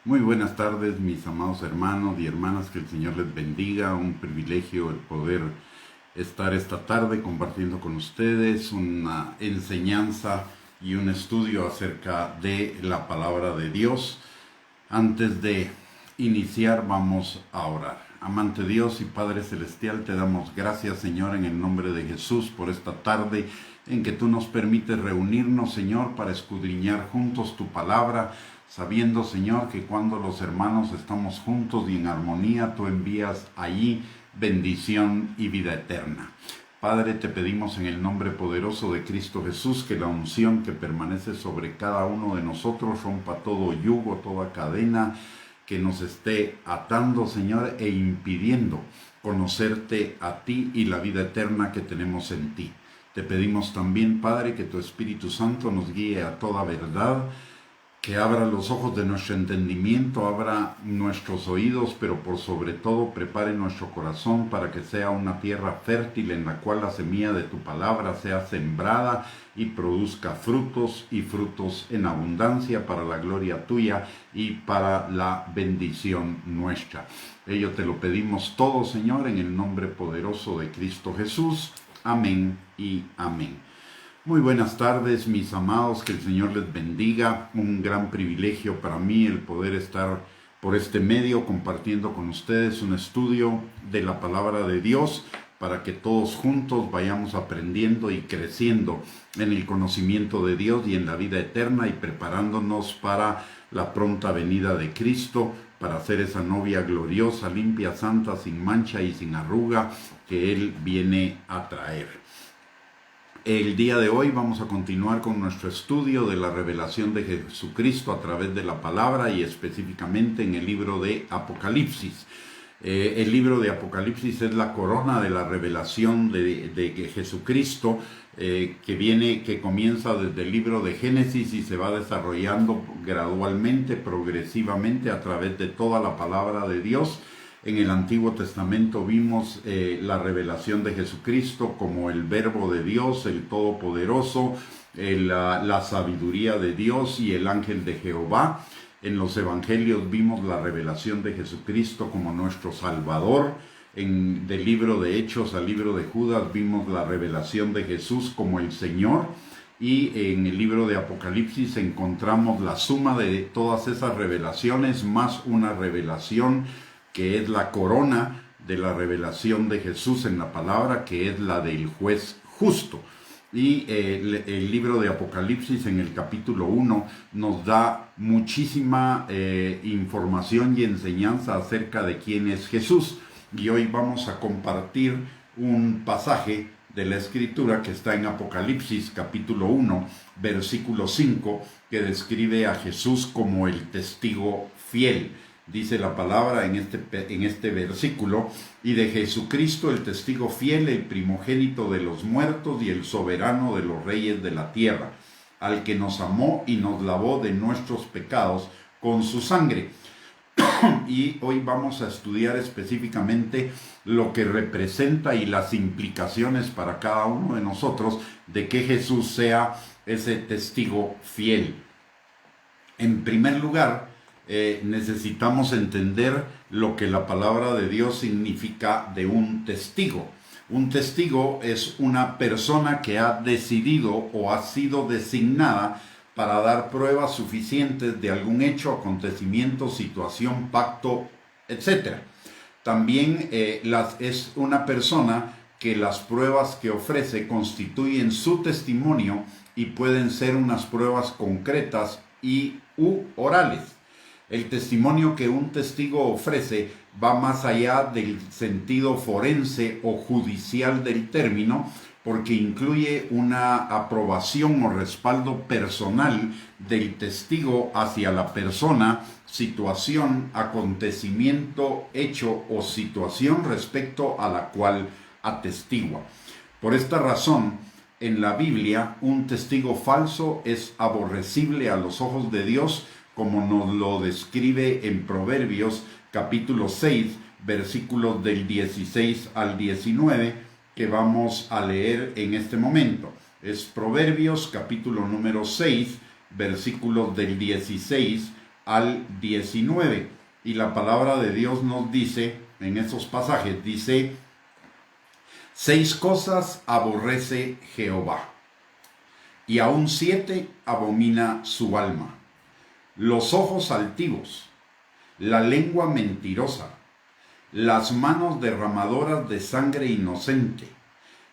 Muy buenas tardes, mis amados hermanos y hermanas, que el Señor les bendiga. Un privilegio el poder estar esta tarde compartiendo con ustedes una enseñanza y un estudio acerca de la palabra de Dios. Antes de iniciar, vamos a orar. Amante Dios y Padre Celestial, te damos gracias, Señor, en el nombre de Jesús, por esta tarde en que tú nos permites reunirnos, Señor, para escudriñar juntos tu palabra, sabiendo, Señor, que cuando los hermanos estamos juntos y en armonía, tú envías allí bendición y vida eterna. Padre, te pedimos en el nombre poderoso de Cristo Jesús que la unción que permanece sobre cada uno de nosotros rompa todo yugo, toda cadena que nos esté atando, Señor, e impidiendo conocerte a ti y la vida eterna que tenemos en ti. Te pedimos también, Padre, que tu Espíritu Santo nos guíe a toda verdad, que abra los ojos de nuestro entendimiento, abra nuestros oídos, pero por sobre todo prepare nuestro corazón para que sea una tierra fértil en la cual la semilla de tu palabra sea sembrada y produzca frutos y frutos en abundancia para la gloria tuya y para la bendición nuestra. Ello te lo pedimos todo, Señor, en el nombre poderoso de Cristo Jesús. Amén y amén. Muy buenas tardes, mis amados, que el Señor les bendiga. Un gran privilegio para mí el poder estar por este medio compartiendo con ustedes un estudio de la palabra de Dios para que todos juntos vayamos aprendiendo y creciendo en el conocimiento de Dios y en la vida eterna y preparándonos para la pronta venida de Cristo, para ser esa novia gloriosa, limpia, santa, sin mancha y sin arruga que Él viene a traer. El día de hoy vamos a continuar con nuestro estudio de la revelación de Jesucristo a través de la palabra y específicamente en el libro de Apocalipsis. El libro de Apocalipsis es la corona de la revelación de Jesucristo que comienza desde el libro de Génesis y se va desarrollando gradualmente, progresivamente a través de toda la palabra de Dios. En el Antiguo Testamento vimos la revelación de Jesucristo como el Verbo de Dios, el Todopoderoso, la sabiduría de Dios y el ángel de Jehová. En los Evangelios vimos la revelación de Jesucristo como nuestro Salvador. Del libro de Hechos al libro de Judas vimos la revelación de Jesús como el Señor. Y en el libro de Apocalipsis encontramos la suma de todas esas revelaciones más una revelación que es la corona de la revelación de Jesús en la palabra, que es la del juez justo. Y el libro de Apocalipsis en el capítulo 1 nos da muchísima información y enseñanza acerca de quién es Jesús. Y hoy vamos a compartir un pasaje de la Escritura que está en Apocalipsis capítulo 1, versículo 5, que describe a Jesús como el testigo fiel. Dice la palabra en este versículo: y de Jesucristo el testigo fiel, el primogénito de los muertos y el soberano de los reyes de la tierra, al que nos amó y nos lavó de nuestros pecados con su sangre. Y hoy vamos a estudiar específicamente lo que representa y las implicaciones para cada uno de nosotros de que Jesús sea ese testigo fiel. En primer lugar, necesitamos entender lo que la palabra de Dios significa de un testigo. Un testigo es una persona que ha decidido o ha sido designada para dar pruebas suficientes de algún hecho, acontecimiento, situación, pacto, etc. También es una persona que las pruebas que ofrece constituyen su testimonio y pueden ser unas pruebas concretas u orales. El testimonio que un testigo ofrece va más allá del sentido forense o judicial del término, porque incluye una aprobación o respaldo personal del testigo hacia la persona, situación, acontecimiento, hecho o situación respecto a la cual atestigua. Por esta razón, en la Biblia, un testigo falso es aborrecible a los ojos de Dios, como nos lo describe en Proverbios capítulo 6, versículos del 16 al 19, que vamos a leer en este momento. Es Proverbios capítulo número 6, versículos del 16 al 19. Y la palabra de Dios nos dice, en estos pasajes, dice: 6 cosas aborrece Jehová, y aún 7 abomina su alma: los ojos altivos, la lengua mentirosa, las manos derramadoras de sangre inocente,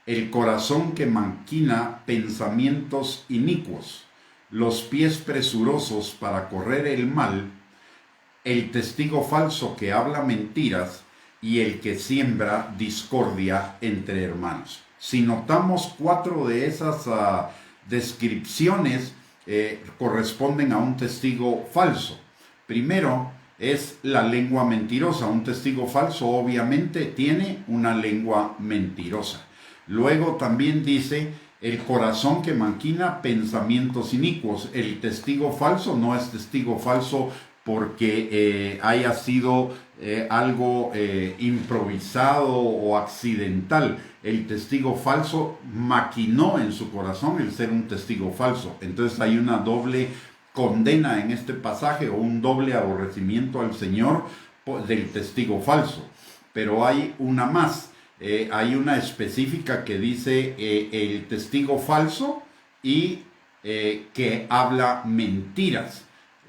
el corazón que maquina pensamientos inicuos, los pies presurosos para correr el mal, el testigo falso que habla mentiras y el que siembra discordia entre hermanos. Si notamos 4 de esas descripciones corresponden a un testigo falso. Primero es la lengua mentirosa. Un testigo falso obviamente tiene una lengua mentirosa. Luego también dice el corazón que maquina pensamientos inicuos. El testigo falso no es testigo falso porque haya sido algo improvisado o accidental. El testigo falso maquinó en su corazón el ser un testigo falso. Entonces hay una doble condena en este pasaje, o un doble aborrecimiento al Señor del testigo falso. Pero hay una más. Hay una específica que dice el testigo falso y que habla mentiras.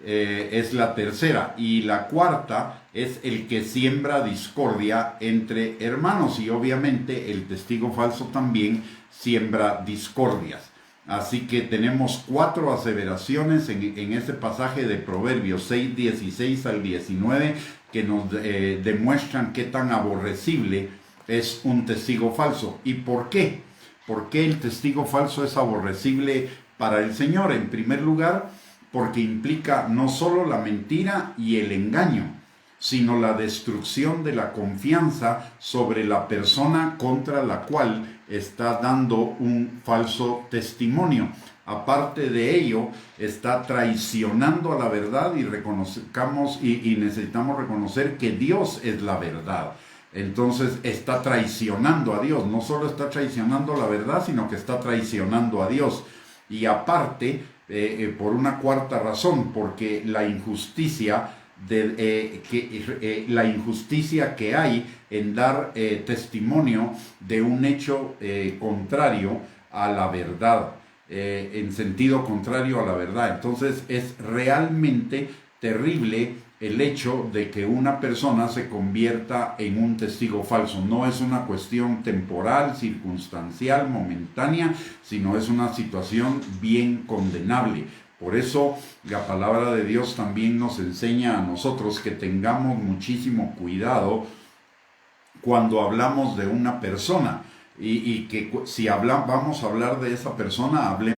Es la tercera. Y la cuarta es el que siembra discordia entre hermanos. Y obviamente el testigo falso también siembra discordias. Así que tenemos 4 aseveraciones en este pasaje de Proverbios 6, 16 al 19 que nos demuestran qué tan aborrecible es un testigo falso. ¿Y por qué? ¿Por qué el testigo falso es aborrecible para el Señor? En primer lugar, porque implica no solo la mentira y el engaño, sino la destrucción de la confianza sobre la persona contra la cual está dando un falso testimonio. Aparte de ello, está traicionando a la verdad y necesitamos reconocer que Dios es la verdad. Entonces está traicionando a Dios. No solo está traicionando la verdad, sino que está traicionando a Dios. Y aparte, por una cuarta razón, porque la injusticia que hay en dar testimonio de un hecho contrario a la verdad, en sentido contrario a la verdad. Entonces es realmente terrible el hecho de que una persona se convierta en un testigo falso. No es una cuestión temporal, circunstancial, momentánea, sino es una situación bien condenable. Por eso la palabra de Dios también nos enseña a nosotros que tengamos muchísimo cuidado cuando hablamos de una persona y que si vamos a hablar de esa persona, hablemos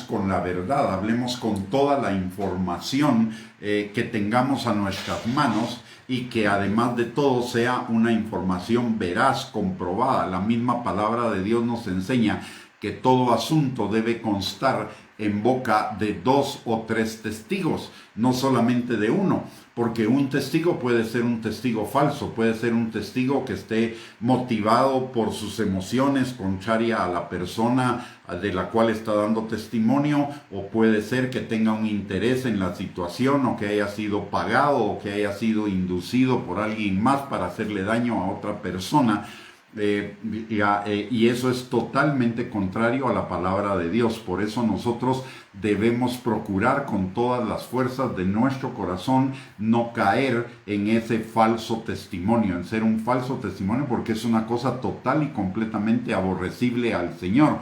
con la verdad, hablemos con toda la información que tengamos a nuestras manos, y que además de todo sea una información veraz, comprobada. La misma palabra de Dios nos enseña que todo asunto debe constar en boca de 2 o 3 testigos, no solamente de uno, porque un testigo puede ser un testigo falso, puede ser un testigo que esté motivado por sus emociones, contraria a la persona de la cual está dando testimonio, o puede ser que tenga un interés en la situación, o que haya sido pagado, o que haya sido inducido por alguien más para hacerle daño a otra persona. Y eso es totalmente contrario a la palabra de Dios. Por eso nosotros debemos procurar con todas las fuerzas de nuestro corazón no caer en ese falso testimonio, en ser un falso testimonio, porque es una cosa total y completamente aborrecible al Señor.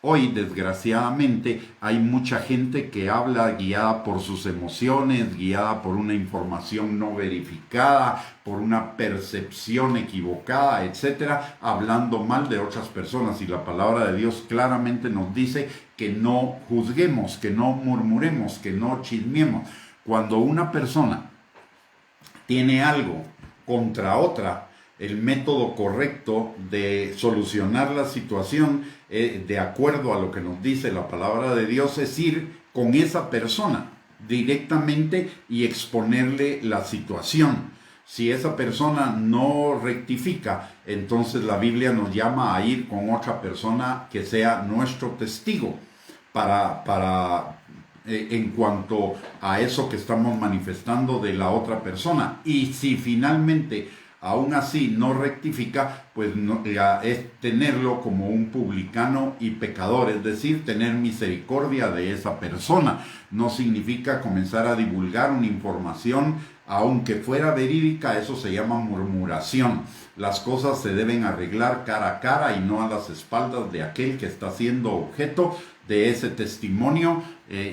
Hoy, desgraciadamente, hay mucha gente que habla guiada por sus emociones, guiada por una información no verificada, por una percepción equivocada, etcétera, hablando mal de otras personas. Y la palabra de Dios claramente nos dice que no juzguemos, que no murmuremos, que no chismemos. Cuando una persona tiene algo contra otra, el método correcto de solucionar la situación, de acuerdo a lo que nos dice la palabra de Dios, es ir con esa persona directamente y exponerle la situación. Si esa persona no rectifica, entonces la Biblia nos llama a ir con otra persona que sea nuestro testigo para en cuanto a eso que estamos manifestando de la otra persona. Y si finalmente aún así no rectifica, pues es tenerlo como un publicano y pecador, es decir, tener misericordia de esa persona. No significa comenzar a divulgar una información, aunque fuera verídica. Eso se llama murmuración. Las cosas se deben arreglar cara a cara y no a las espaldas de aquel que está siendo objeto de ese testimonio,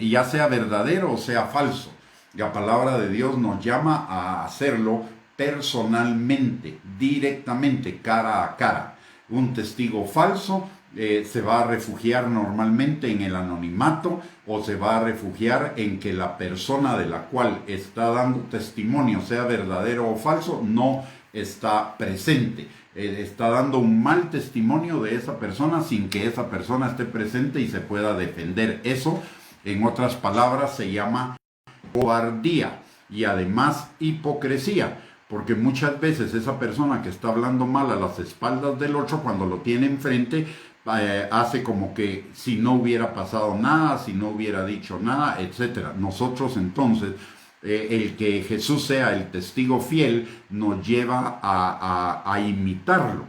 ya sea verdadero o sea falso. La palabra de Dios nos llama a hacerlo personalmente, directamente, cara a cara. Un testigo falso se va a refugiar normalmente en el anonimato, o se va a refugiar en que la persona de la cual está dando testimonio, sea verdadero o falso, no está presente. Está dando un mal testimonio de esa persona sin que esa persona esté presente y se pueda defender. Eso, en otras palabras, se llama cobardía y además hipocresía. Porque muchas veces esa persona que está hablando mal a las espaldas del otro, cuando lo tiene enfrente, hace como que si no hubiera pasado nada, si no hubiera dicho nada, etc. Nosotros entonces, el que Jesús sea el testigo fiel nos lleva a imitarlo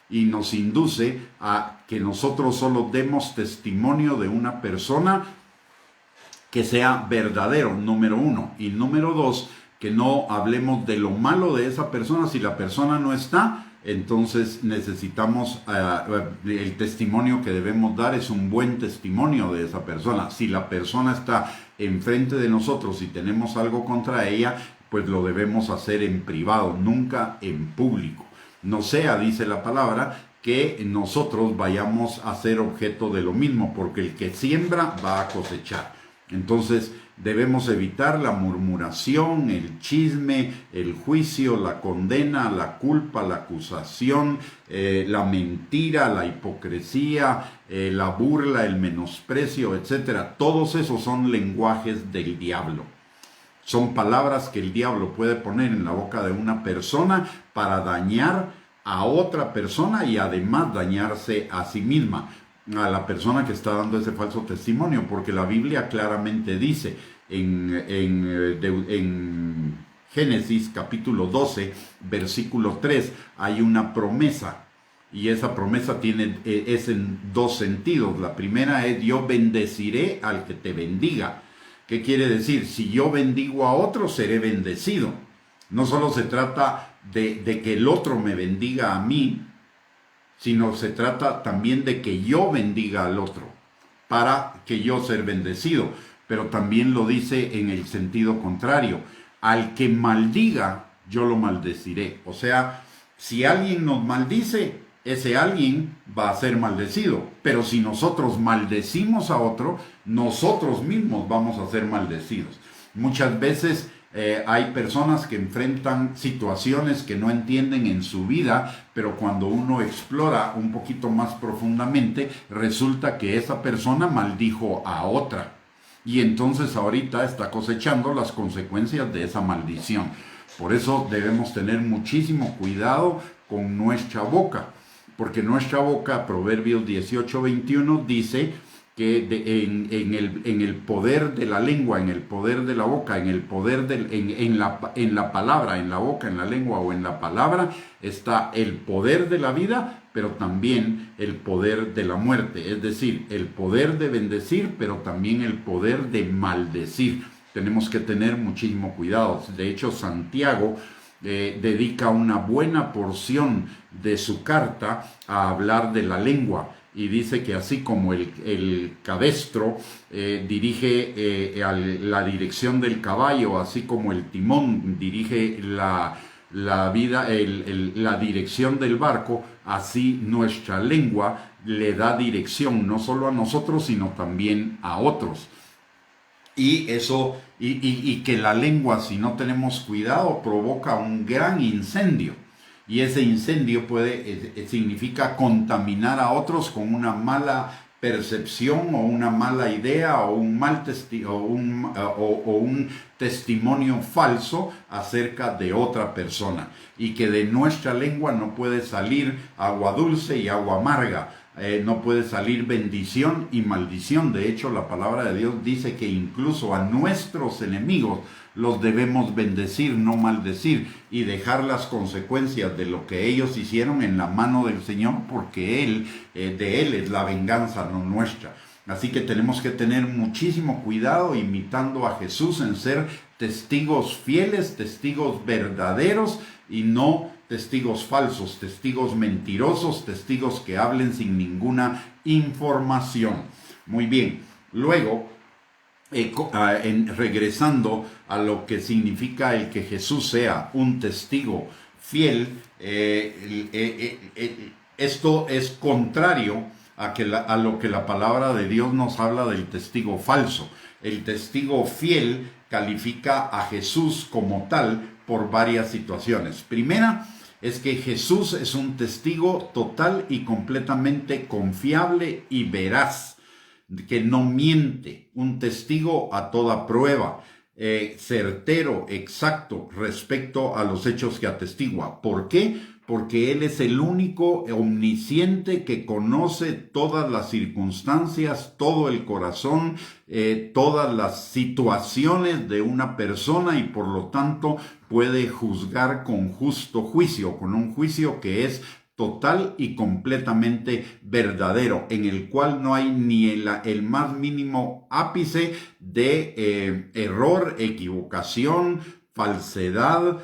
y nos induce a que nosotros solo demos testimonio de una persona que sea verdadero, número uno. Y número dos, que no hablemos de lo malo de esa persona. Si la persona no está, entonces necesitamos, el testimonio que debemos dar es un buen testimonio de esa persona. Si la persona está enfrente de nosotros y tenemos algo contra ella, pues lo debemos hacer en privado, nunca en público. No sea, dice la palabra, que nosotros vayamos a ser objeto de lo mismo, porque el que siembra va a cosechar. Entonces debemos evitar la murmuración, el chisme, el juicio, la condena, la culpa, la acusación, la mentira, la hipocresía, la burla, el menosprecio, etc. Todos esos son lenguajes del diablo. Son palabras que el diablo puede poner en la boca de una persona para dañar a otra persona y además dañarse a sí misma, a la persona que está dando ese falso testimonio, porque la Biblia claramente dice en Génesis capítulo 12, versículo 3, hay una promesa, y esa promesa es en dos sentidos. La primera es: yo bendeciré al que te bendiga. ¿Qué quiere decir? Si yo bendigo a otro, seré bendecido. No solo se trata de que el otro me bendiga a mí, sino se trata también de que yo bendiga al otro, para que yo sea bendecido. Pero también lo dice en el sentido contrario: al que maldiga, yo lo maldeciré. O sea, si alguien nos maldice, ese alguien va a ser maldecido. Pero si nosotros maldecimos a otro, nosotros mismos vamos a ser maldecidos. Muchas veces hay personas que enfrentan situaciones que no entienden en su vida, pero cuando uno explora un poquito más profundamente, resulta que esa persona maldijo a otra. Y entonces ahorita está cosechando las consecuencias de esa maldición. Por eso debemos tener muchísimo cuidado con nuestra boca. Porque nuestra boca, Proverbios 18:21, dice que en el poder de la lengua, en el poder de la boca, en el poder en la palabra, en la boca, en la lengua o en la palabra, está el poder de la vida, pero también el poder de la muerte. Es decir, el poder de bendecir, pero también el poder de maldecir. Tenemos que tener muchísimo cuidado. De hecho, Santiago dedica una buena porción de su carta a hablar de la lengua. Y dice que así como el cabestro dirige la dirección del caballo, así como el timón dirige la dirección del barco, así nuestra lengua le da dirección no solo a nosotros, sino también a otros. Y eso, y que la lengua, si no tenemos cuidado, provoca un gran incendio. Y ese incendio significa contaminar a otros con una mala percepción o una mala idea o un testimonio falso acerca de otra persona. Y que de nuestra lengua no puede salir agua dulce y agua amarga. no puede salir bendición y maldición. De hecho, la palabra de Dios dice que incluso a nuestros enemigos los debemos bendecir, no maldecir, y dejar las consecuencias de lo que ellos hicieron en la mano del Señor, porque de Él es la venganza, no nuestra. Así que tenemos que tener muchísimo cuidado imitando a Jesús en ser testigos fieles, testigos verdaderos y no testigos falsos, testigos mentirosos, testigos que hablen sin ninguna información. Muy bien, luego, regresando a lo que significa el que Jesús sea un testigo fiel, esto es contrario a lo que la palabra de Dios nos habla del testigo falso. El testigo fiel califica a Jesús como tal por varias situaciones. Primera es que Jesús es un testigo total y completamente confiable y veraz, que no miente, un testigo a toda prueba, certero, exacto respecto a los hechos que atestigua. ¿Por qué? Porque Él es el único omnisciente que conoce todas las circunstancias, todo el corazón, todas las situaciones de una persona, y por lo tanto puede juzgar con justo juicio, con un juicio que es total y completamente verdadero, en el cual no hay ni el más mínimo ápice de error, equivocación, falsedad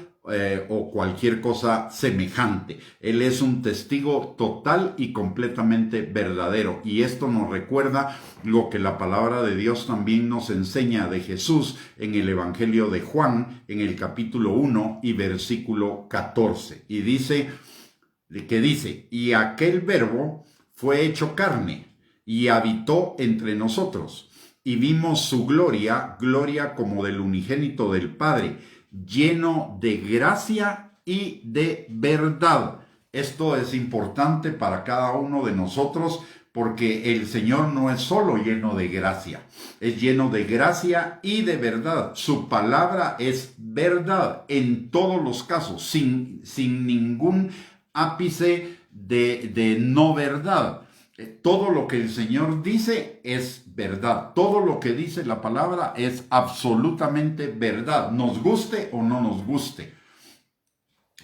o cualquier cosa semejante. Él es un testigo total y completamente verdadero, y esto nos recuerda lo que la palabra de Dios también nos enseña de Jesús en el Evangelio de Juan, en el capítulo 1 y versículo 14, y dice, y aquel verbo fue hecho carne y habitó entre nosotros, y vimos su gloria, gloria como del unigénito del Padre, lleno de gracia y de verdad. Esto es importante para cada uno de nosotros, porque el Señor no es solo lleno de gracia, es lleno de gracia y de verdad. Su palabra es verdad en todos los casos, sin ningún ápice de no verdad. Todo lo que el Señor dice es verdad. Todo lo que dice la palabra es absolutamente verdad, nos guste o no nos guste.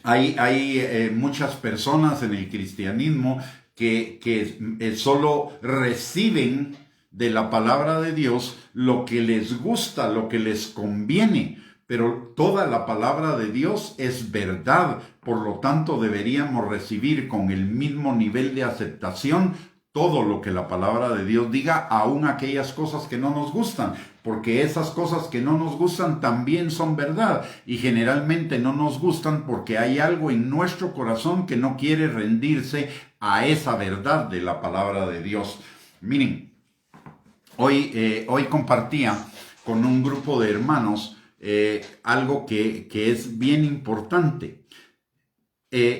Hay muchas personas en el cristianismo que solo reciben de la palabra de Dios lo que les gusta, lo que les conviene. Pero toda la palabra de Dios es verdad, por lo tanto deberíamos recibir con el mismo nivel de aceptación todo lo que la palabra de Dios diga, aun aquellas cosas que no nos gustan, porque esas cosas que no nos gustan también son verdad, y generalmente no nos gustan porque hay algo en nuestro corazón que no quiere rendirse a esa verdad de la palabra de Dios. Miren, hoy compartía con un grupo de hermanos algo que es bien importante.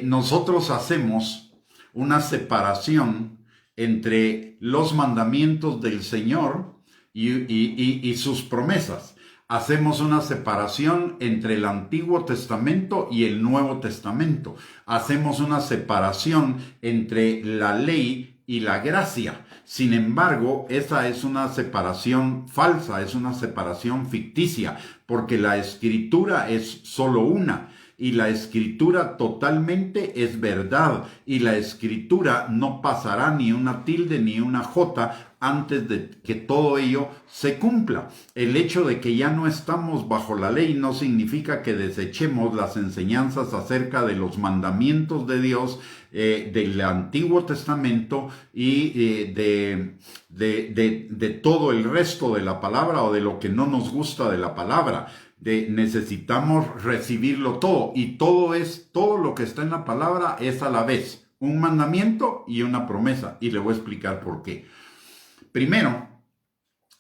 Nosotros hacemos una separación entre los mandamientos del Señor y sus promesas. Hacemos una separación entre el Antiguo Testamento y el Nuevo Testamento. Hacemos una separación entre la ley y la gracia. Sin embargo, esa es una separación falsa, es una separación ficticia, porque la Escritura es solo una. Y la Escritura totalmente es verdad, y la Escritura no pasará ni una tilde ni una jota antes de que todo ello se cumpla. El hecho de que ya no estamos bajo la ley no significa que desechemos las enseñanzas acerca de los mandamientos de Dios, del Antiguo Testamento y de todo el resto de la palabra, o de lo que no nos gusta de la palabra. Necesitamos recibirlo todo, y todo lo que está en la palabra es a la vez un mandamiento y una promesa, y le voy a explicar por qué. Primero,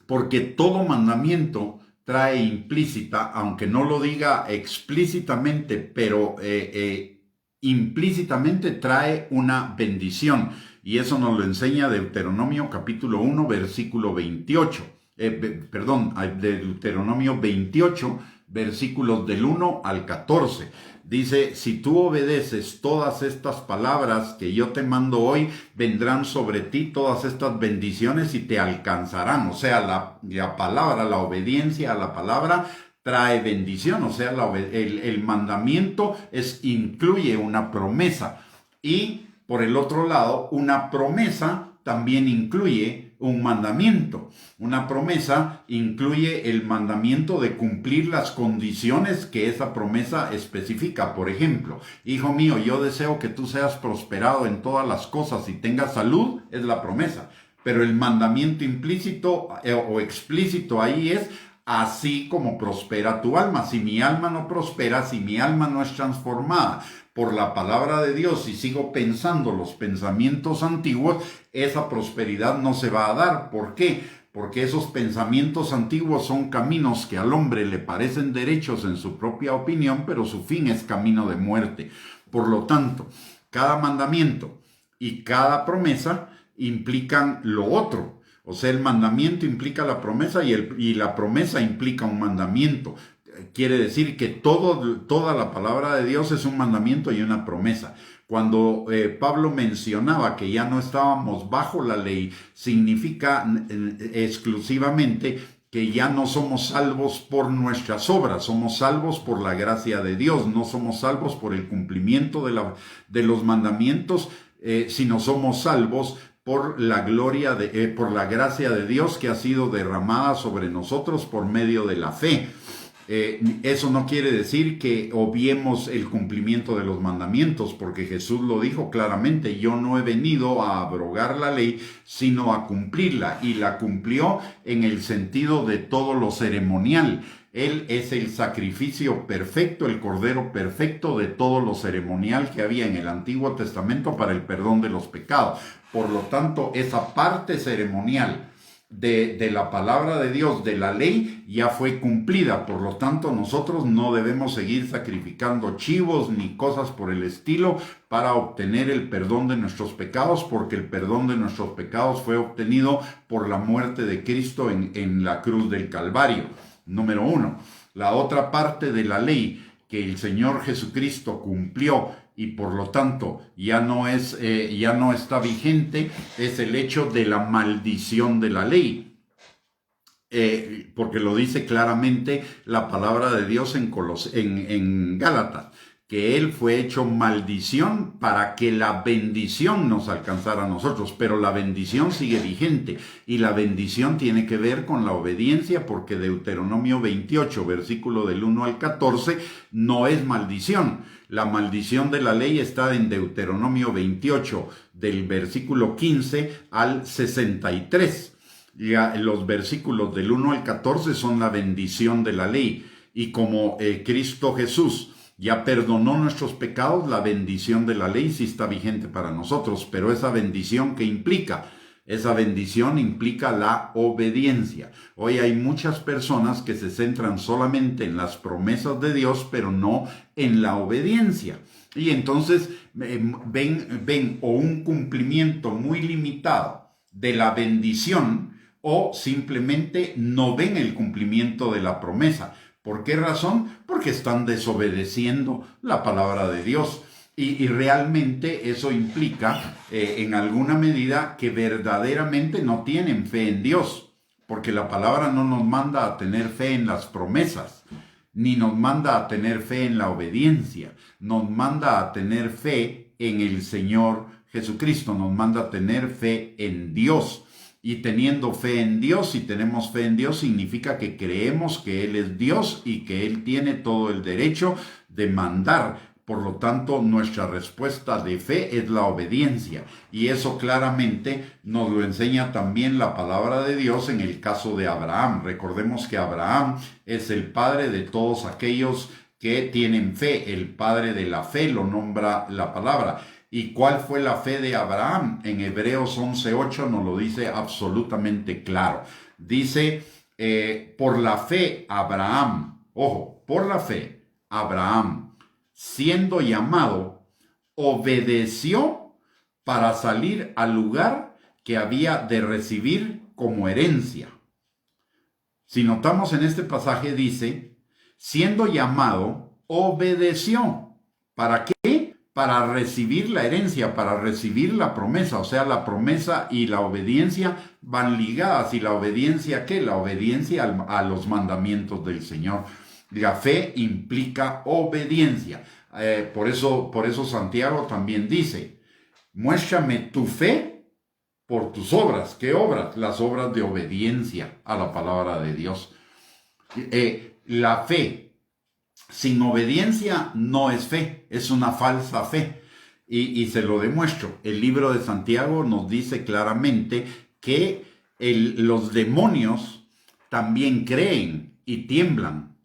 porque todo mandamiento trae implícita, aunque no lo diga explícitamente, pero implícitamente trae una bendición, y eso nos lo enseña Deuteronomio capítulo 1 versículo 28. De Deuteronomio 28, versículos del 1 al 14. Dice, si tú obedeces todas estas palabras que yo te mando hoy, vendrán sobre ti todas estas bendiciones y te alcanzarán. O sea, la palabra, la obediencia a la palabra trae bendición. O sea, el mandamiento incluye una promesa. Y por el otro lado, una promesa también incluye un mandamiento. Una promesa incluye el mandamiento de cumplir las condiciones que esa promesa especifica. Por ejemplo, hijo mío, yo deseo que tú seas prosperado en todas las cosas y tengas salud, es la promesa. Pero el mandamiento implícito o explícito ahí es: así como prospera tu alma. Si mi alma no prospera, si mi alma no es transformada por la palabra de Dios y sigo pensando los pensamientos antiguos, esa prosperidad no se va a dar. ¿Por qué? Porque esos pensamientos antiguos son caminos que al hombre le parecen derechos en su propia opinión, pero su fin es camino de muerte. Por lo tanto, cada mandamiento y cada promesa implican lo otro. O sea, el mandamiento implica la promesa y la promesa implica un mandamiento. Quiere decir que toda la palabra de Dios es un mandamiento y una promesa. Cuando Pablo mencionaba que ya no estábamos bajo la ley, significa exclusivamente que ya no somos salvos por nuestras obras, somos salvos por la gracia de Dios, no somos salvos por el cumplimiento de los mandamientos, sino somos salvos por la gloria por la gracia de Dios que ha sido derramada sobre nosotros por medio de la fe. Eso no quiere decir que obviemos el cumplimiento de los mandamientos, porque Jesús lo dijo claramente: yo no he venido a abrogar la ley, sino a cumplirla, y la cumplió en el sentido de todo lo ceremonial. Él es el sacrificio perfecto, el cordero perfecto de todo lo ceremonial que había en el Antiguo Testamento para el perdón de los pecados. Por lo tanto, esa parte ceremonial de la palabra de Dios, de la ley, ya fue cumplida. Por lo tanto, nosotros no debemos seguir sacrificando chivos ni cosas por el estilo para obtener el perdón de nuestros pecados, porque el perdón de nuestros pecados fue obtenido por la muerte de Cristo en la cruz del Calvario. Número 1. La otra parte de la ley que el Señor Jesucristo cumplió y por lo tanto ya no está vigente, es el hecho de la maldición de la ley. Porque lo dice claramente la palabra de Dios en Gálatas, que Él fue hecho maldición para que la bendición nos alcanzara a nosotros. Pero la bendición sigue vigente, y la bendición tiene que ver con la obediencia, porque Deuteronomio 28, versículo del 1 al 14, no es maldición. La maldición de la ley está en Deuteronomio 28, del versículo 15 al 63. Ya los versículos del 1 al 14 son la bendición de la ley. Y como Cristo Jesús ya perdonó nuestros pecados, la bendición de la ley sí está vigente para nosotros. Pero esa bendición, ¿qué implica? Esa bendición implica la obediencia. Hoy hay muchas personas que se centran solamente en las promesas de Dios, pero no en la obediencia. Y entonces ven o un cumplimiento muy limitado de la bendición, o simplemente no ven el cumplimiento de la promesa. ¿Por qué razón? Porque están desobedeciendo la palabra de Dios. Y realmente eso implica, en alguna medida, que verdaderamente no tienen fe en Dios. Porque la palabra no nos manda a tener fe en las promesas, ni nos manda a tener fe en la obediencia. Nos manda a tener fe en el Señor Jesucristo. Nos manda a tener fe en Dios. Y teniendo fe en Dios, si tenemos fe en Dios, significa que creemos que Él es Dios y que Él tiene todo el derecho de mandar. Por lo tanto, nuestra respuesta de fe es la obediencia. Y eso claramente nos lo enseña también la palabra de Dios en el caso de Abraham. Recordemos que Abraham es el padre de todos aquellos que tienen fe. El padre de la fe lo nombra la palabra. ¿Y cuál fue la fe de Abraham? En Hebreos 11:8 nos lo dice absolutamente claro. Dice, por la fe Abraham, ojo, por la fe Abraham, siendo llamado, obedeció para salir al lugar que había de recibir como herencia. Si notamos en este pasaje dice siendo llamado, obedeció. ¿Para qué? Para recibir la herencia, para recibir la promesa. O sea, la promesa y la obediencia van ligadas. ¿Y la obediencia qué? La obediencia a los mandamientos del Señor. La fe implica obediencia. Por eso Santiago también dice, muéstrame tu fe por tus obras. ¿Qué obras? Las obras de obediencia a la palabra de Dios. La fe sin obediencia no es fe, es una falsa fe. Y se lo demuestro. El libro de Santiago nos dice claramente que los demonios también creen y tiemblan,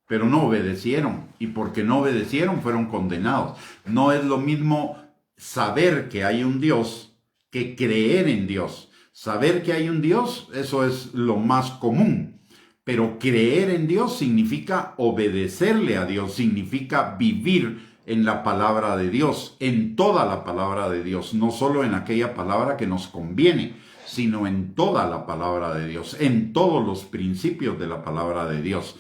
pero no obedecieron. Y porque no obedecieron fueron condenados. No es lo mismo saber que hay un Dios que creer en Dios. Saber que hay un Dios, eso es lo más común. Pero creer en Dios significa obedecerle a Dios, significa vivir en la palabra de Dios, en toda la palabra de Dios, no solo en aquella palabra que nos conviene, sino en toda la palabra de Dios, en todos los principios de la palabra de Dios.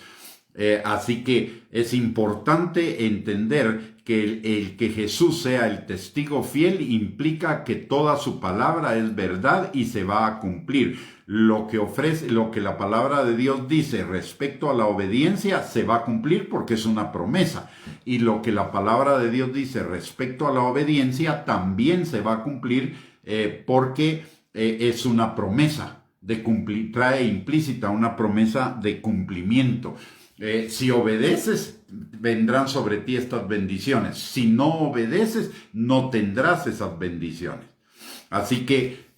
Así que es importante entender que el que Jesús sea el testigo fiel implica que toda su palabra es verdad y se va a cumplir. Lo que la palabra de Dios dice respecto a la obediencia se va a cumplir porque es una promesa. Y lo que la palabra de Dios dice respecto a la obediencia también se va a cumplir porque es una promesa de cumplir, trae implícita una promesa de cumplimiento. Si obedeces, vendrán sobre ti estas bendiciones. Si no obedeces, no tendrás esas bendiciones. Así que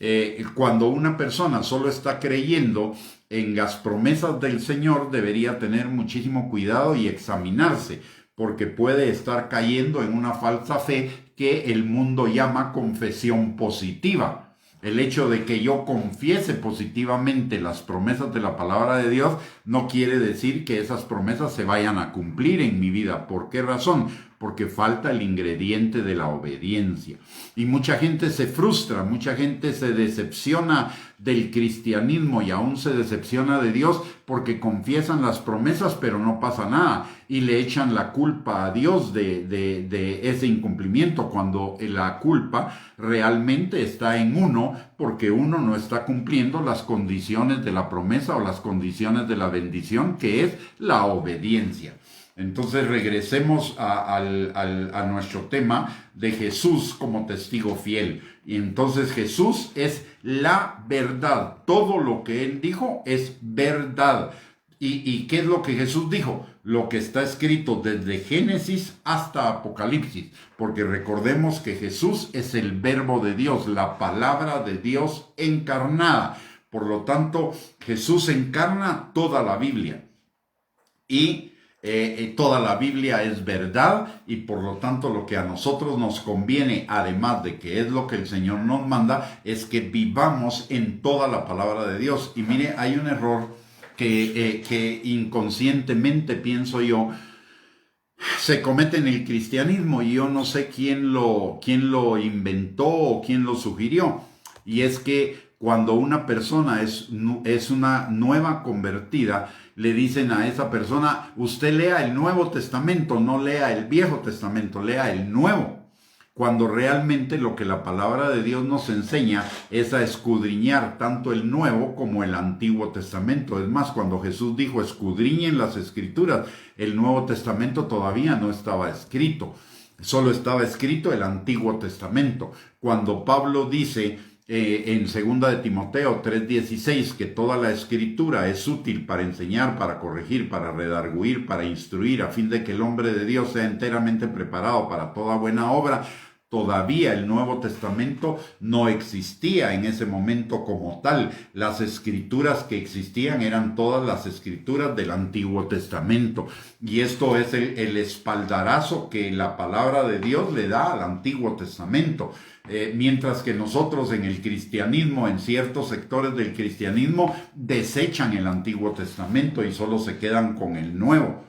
cuando una persona solo está creyendo en las promesas del Señor, debería tener muchísimo cuidado y examinarse, porque puede estar cayendo en una falsa fe que el mundo llama confesión positiva. El hecho de que yo confiese positivamente las promesas de la palabra de Dios no quiere decir que esas promesas se vayan a cumplir en mi vida. ¿Por qué razón? Porque falta el ingrediente de la obediencia. Y mucha gente se frustra, mucha gente se decepciona del cristianismo y aún se decepciona de Dios porque confiesan las promesas pero no pasa nada y le echan la culpa a Dios de ese incumplimiento, cuando la culpa realmente está en uno porque uno no está cumpliendo las condiciones de la promesa o las condiciones de la bendición, que es la obediencia. Entonces regresemos a nuestro tema de Jesús como testigo fiel. Y entonces Jesús es la verdad. Todo lo que Él dijo es verdad. ¿Y qué es lo que Jesús dijo? Lo que está escrito desde Génesis hasta Apocalipsis. Porque recordemos que Jesús es el verbo de Dios, la palabra de Dios encarnada. Por lo tanto, Jesús encarna toda la Biblia. Y toda la Biblia es verdad, y por lo tanto lo que a nosotros nos conviene, además de que es lo que el Señor nos manda, es que vivamos en toda la palabra de Dios. Y mire, hay un error que inconscientemente, pienso yo, se comete en el cristianismo, y yo no sé quién lo inventó o quién lo sugirió. Y es que cuando una persona es una nueva convertida, le dicen a esa persona: usted lea el Nuevo Testamento, no lea el Viejo Testamento, lea el Nuevo. Cuando realmente lo que la palabra de Dios nos enseña es a escudriñar tanto el Nuevo como el Antiguo Testamento. Es más, cuando Jesús dijo escudriñen las Escrituras, el Nuevo Testamento todavía no estaba escrito. Solo estaba escrito el Antiguo Testamento. Cuando Pablo dice en 2 de Timoteo 3:16 que toda la Escritura es útil para enseñar, para corregir, para redarguir, para instruir, a fin de que el hombre de Dios sea enteramente preparado para toda buena obra, todavía el Nuevo Testamento no existía en ese momento como tal. Las escrituras que existían eran todas las escrituras del Antiguo Testamento. Y esto es el espaldarazo que la palabra de Dios le da al Antiguo Testamento. Mientras que nosotros en el cristianismo, en ciertos sectores del cristianismo, desechan el Antiguo Testamento y solo se quedan con el Nuevo.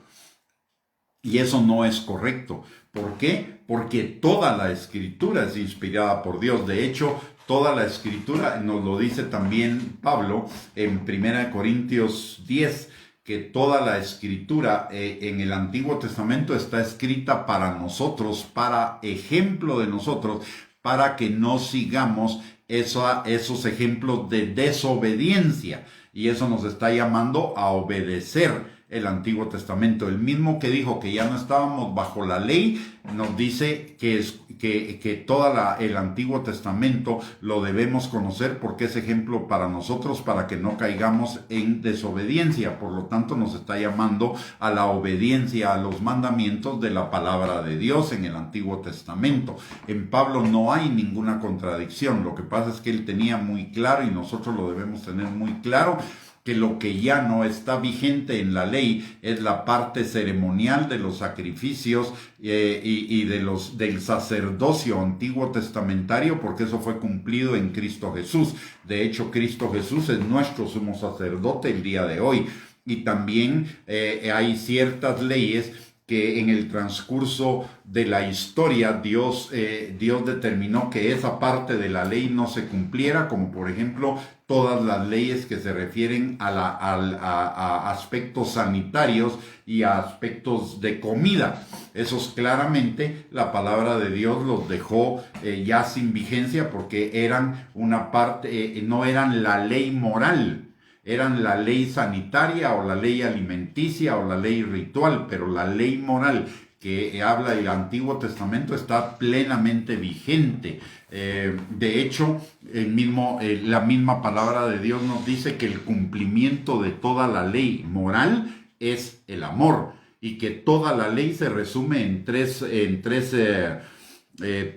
Y eso no es correcto. ¿Por qué? Porque toda la Escritura es inspirada por Dios. De hecho, toda la Escritura, nos lo dice también Pablo en 1 Corintios 10, que toda la escritura en el Antiguo Testamento está escrita para nosotros, para ejemplo de nosotros, para que no sigamos esos ejemplos de desobediencia. Y eso nos está llamando a obedecer el Antiguo Testamento. El mismo que dijo que ya no estábamos bajo la ley, nos dice que todo el Antiguo Testamento lo debemos conocer porque es ejemplo para nosotros, para que no caigamos en desobediencia. Por lo tanto, nos está llamando a la obediencia a los mandamientos de la palabra de Dios en el Antiguo Testamento. En Pablo no hay ninguna contradicción. Lo que pasa es que él tenía muy claro, y nosotros lo debemos tener muy claro, que lo que ya no está vigente en la ley es la parte ceremonial de los sacrificios y del sacerdocio antiguo testamentario, porque eso fue cumplido en Cristo Jesús. De hecho, Cristo Jesús es nuestro sumo sacerdote el día de hoy. Y también hay ciertas leyes que en el transcurso de la historia Dios determinó que esa parte de la ley no se cumpliera, como por ejemplo todas las leyes que se refieren a aspectos sanitarios y a aspectos de comida. Esos claramente la palabra de Dios los dejó ya sin vigencia, porque eran una parte, no eran la ley moral. Eran la ley sanitaria o la ley alimenticia o la ley ritual, pero la ley moral que habla el Antiguo Testamento está plenamente vigente. De hecho, la misma palabra de Dios nos dice que el cumplimiento de toda la ley moral es el amor, y que toda la ley se resume en tres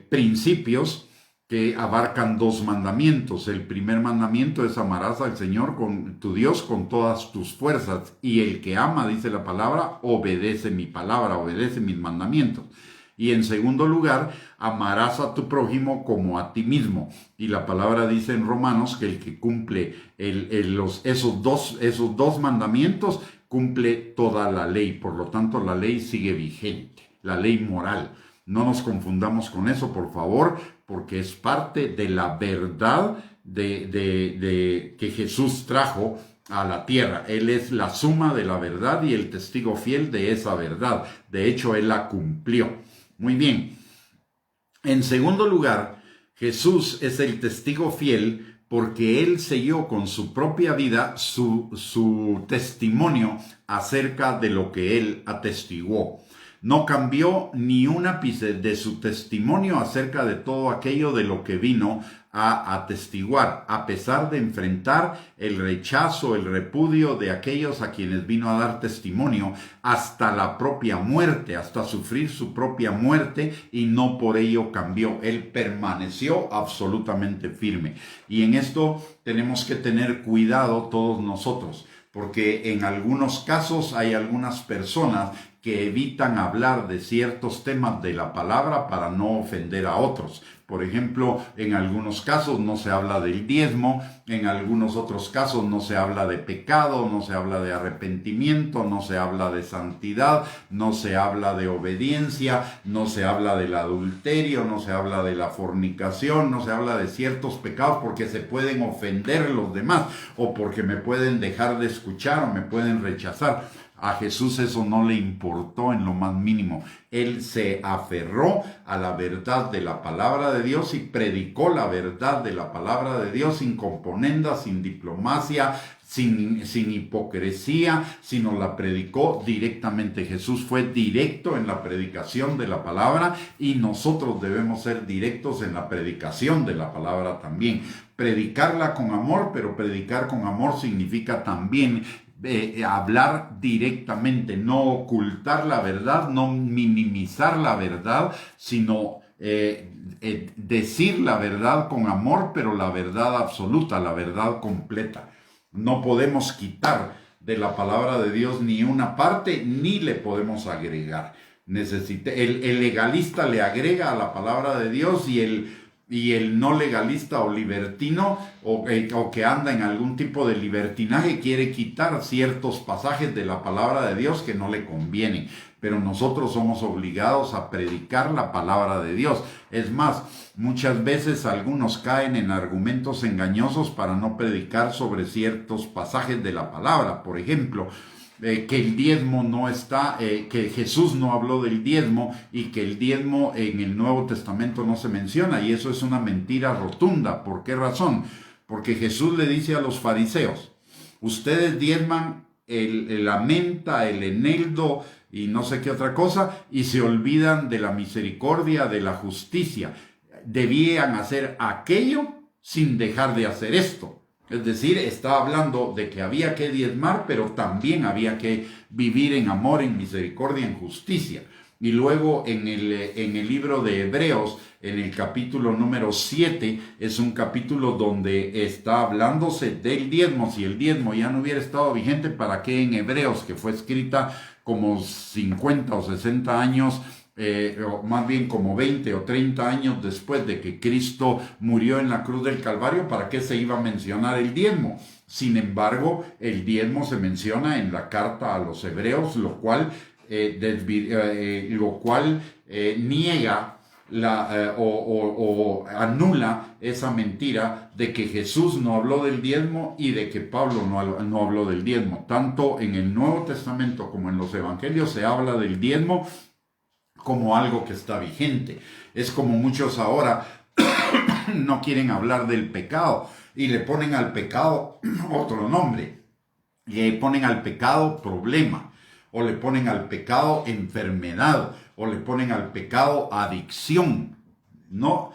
principios que abarcan dos mandamientos. El primer mandamiento es: amarás al Señor tu Dios con todas tus fuerzas. Y el que ama, dice la palabra, obedece mi palabra, obedece mis mandamientos. Y en segundo lugar, amarás a tu prójimo como a ti mismo. Y la palabra dice en Romanos que el que cumple esos dos mandamientos cumple toda la ley. Por lo tanto, la ley sigue vigente, la ley moral. No nos confundamos con eso, por favor, porque es parte de la verdad que Jesús trajo a la tierra. Él es la suma de la verdad y el testigo fiel de esa verdad. De hecho, Él la cumplió. Muy bien. En segundo lugar, Jesús es el testigo fiel porque Él selló con su propia vida su testimonio acerca de lo que Él atestiguó. No cambió ni un ápice de su testimonio acerca de todo aquello de lo que vino a atestiguar, a pesar de enfrentar el rechazo, el repudio de aquellos a quienes vino a dar testimonio, hasta la propia muerte, hasta sufrir su propia muerte, y no por ello cambió. Él permaneció absolutamente firme. Y en esto tenemos que tener cuidado todos nosotros, porque en algunos casos hay algunas personas que evitan hablar de ciertos temas de la palabra para no ofender a otros. Por ejemplo, en algunos casos no se habla del diezmo, en algunos otros casos no se habla de pecado, no se habla de arrepentimiento, no se habla de santidad, no se habla de obediencia, no se habla del adulterio, no se habla de la fornicación, no se habla de ciertos pecados porque se pueden ofender los demás o porque me pueden dejar de escuchar o me pueden rechazar. A Jesús eso no le importó en lo más mínimo. Él se aferró a la verdad de la palabra de Dios y predicó la verdad de la palabra de Dios sin componendas, sin diplomacia, sin hipocresía, sino la predicó directamente. Jesús fue directo en la predicación de la palabra y nosotros debemos ser directos en la predicación de la palabra también. Predicarla con amor, pero predicar con amor significa también hablar directamente, no ocultar la verdad, no minimizar la verdad, sino decir la verdad con amor, pero la verdad absoluta, la verdad completa. No podemos quitar de la palabra de Dios ni una parte, ni le podemos agregar. El legalista le agrega a la palabra de Dios, y el no legalista o libertino o que anda en algún tipo de libertinaje quiere quitar ciertos pasajes de la palabra de Dios que no le convienen. Pero nosotros somos obligados a predicar la palabra de Dios. Es más, muchas veces algunos caen en argumentos engañosos para no predicar sobre ciertos pasajes de la palabra. Por ejemplo, que el diezmo no está, que Jesús no habló del diezmo y que el diezmo en el Nuevo Testamento no se menciona, y eso es una mentira rotunda. ¿Por qué razón? Porque Jesús le dice a los fariseos: ustedes diezman la menta, el eneldo y no sé qué otra cosa, y se olvidan de la misericordia, de la justicia. Debían hacer aquello sin dejar de hacer esto. Es decir, está hablando de que había que diezmar, pero también había que vivir en amor, en misericordia, en justicia. Y luego en el libro de Hebreos, en el capítulo número 7, es un capítulo donde está hablándose del diezmo. Si el diezmo ya no hubiera estado vigente, ¿para qué en Hebreos, que fue escrita como 50 o 60 años, o más bien como 20 o 30 años después de que Cristo murió en la cruz del Calvario, para qué se iba a mencionar el diezmo? Sin embargo, el diezmo se menciona en la carta a los Hebreos, lo cual niega o anula esa mentira de que Jesús no habló del diezmo y de que Pablo no habló del diezmo. Tanto en el Nuevo Testamento como en los Evangelios se habla del diezmo como algo que está vigente. Es como muchos ahora no quieren hablar del pecado y le ponen al pecado otro nombre. Le ponen al pecado problema, o le ponen al pecado enfermedad, o le ponen al pecado adicción. No,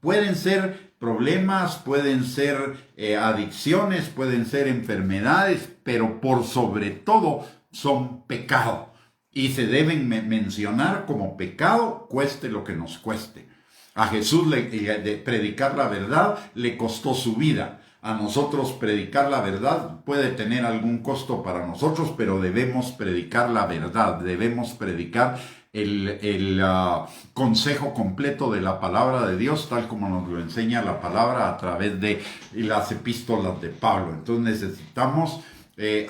pueden ser problemas, pueden ser adicciones, pueden ser enfermedades, pero por sobre todo son pecado. Y se deben mencionar como pecado, cueste lo que nos cueste. A Jesús de predicar la verdad le costó su vida. A nosotros predicar la verdad puede tener algún costo para nosotros, pero debemos predicar la verdad. Debemos predicar el consejo completo de la palabra de Dios, tal como nos lo enseña la palabra a través de las epístolas de Pablo. Entonces necesitamos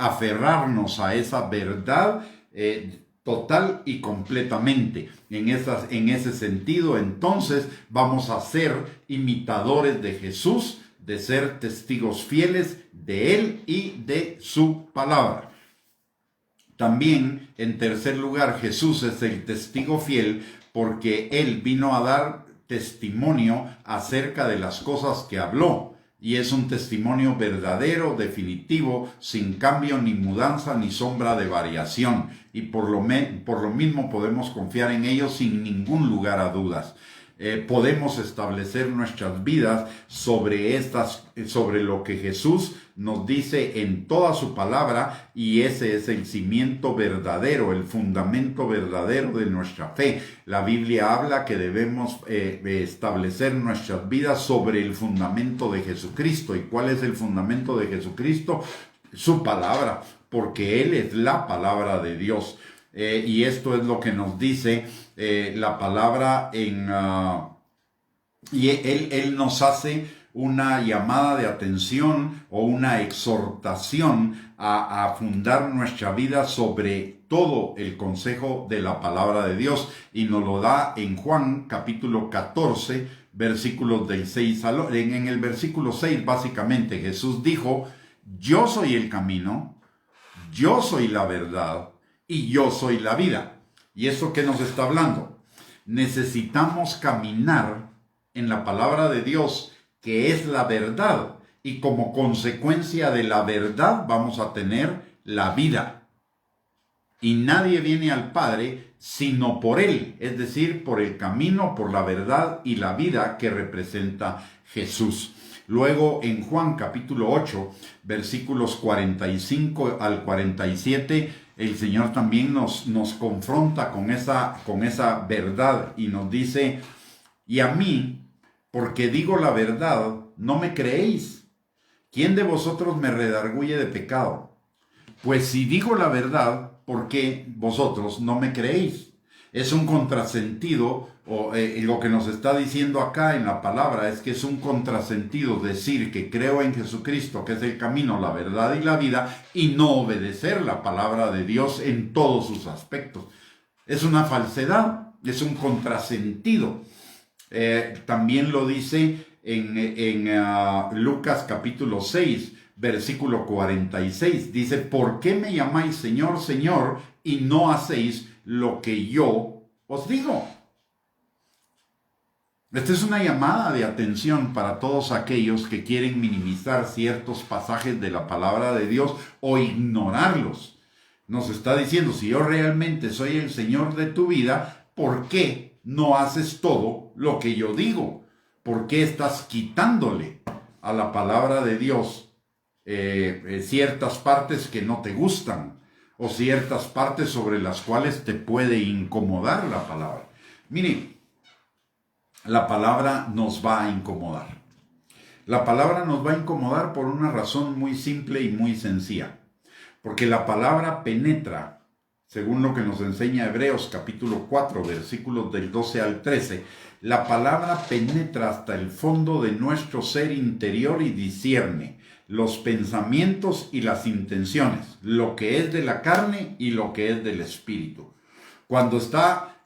aferrarnos a esa verdad total y completamente. En ese sentido, entonces, vamos a ser imitadores de Jesús, de ser testigos fieles de Él y de su palabra. También, en tercer lugar, Jesús es el testigo fiel porque Él vino a dar testimonio acerca de las cosas que habló. Y es un testimonio verdadero, definitivo, sin cambio, ni mudanza, ni sombra de variación. Y por lo mismo podemos confiar en ellos sin ningún lugar a dudas. Podemos establecer nuestras vidas sobre lo que Jesús nos dice en toda su palabra, y ese es el cimiento verdadero, el fundamento verdadero de nuestra fe. La Biblia habla que debemos establecer nuestras vidas sobre el fundamento de Jesucristo. ¿Y cuál es el fundamento de Jesucristo? Su palabra, porque Él es la palabra de Dios. Y esto es lo que nos dice la palabra y Él nos hace una llamada de atención o una exhortación a fundar nuestra vida sobre todo el consejo de la palabra de Dios, y nos lo da en Juan capítulo 14, versículos del 6 en el versículo 6 básicamente Jesús dijo: yo soy el camino, yo soy la verdad y yo soy la vida. ¿Y eso qué nos está hablando? Necesitamos caminar en la palabra de Dios, que es la verdad, y como consecuencia de la verdad vamos a tener la vida. Y nadie viene al Padre sino por Él, es decir, por el camino, por la verdad y la vida que representa Jesús. Luego en Juan capítulo 8, versículos 45 al 47, el Señor también nos confronta con esa verdad y nos dice: y a mí, porque digo la verdad, no me creéis. ¿Quién de vosotros me redarguye de pecado? Pues si digo la verdad, ¿por qué vosotros no me creéis? Es un contrasentido, lo que nos está diciendo acá en la palabra es que es un contrasentido decir que creo en Jesucristo, que es el camino, la verdad y la vida, y no obedecer la palabra de Dios en todos sus aspectos. Es una falsedad, es un contrasentido. También lo dice en Lucas capítulo 6, versículo 46. Dice, ¿por qué me llamáis Señor, Señor, y no hacéis lo que yo os digo? Esta es una llamada de atención para todos aquellos que quieren minimizar ciertos pasajes de la palabra de Dios o ignorarlos. Nos está diciendo, si yo realmente soy el Señor de tu vida, ¿por qué no haces todo lo que yo digo? ¿Por qué estás quitándole a la palabra de Dios ciertas partes que no te gustan o ciertas partes sobre las cuales te puede incomodar la palabra? Miren, la palabra nos va a incomodar. La palabra nos va a incomodar por una razón muy simple y muy sencilla. Porque la palabra penetra, según lo que nos enseña Hebreos capítulo 4, versículos del 12 al 13, la palabra penetra hasta el fondo de nuestro ser interior y discierne los pensamientos y las intenciones, lo que es de la carne y lo que es del espíritu. Cuando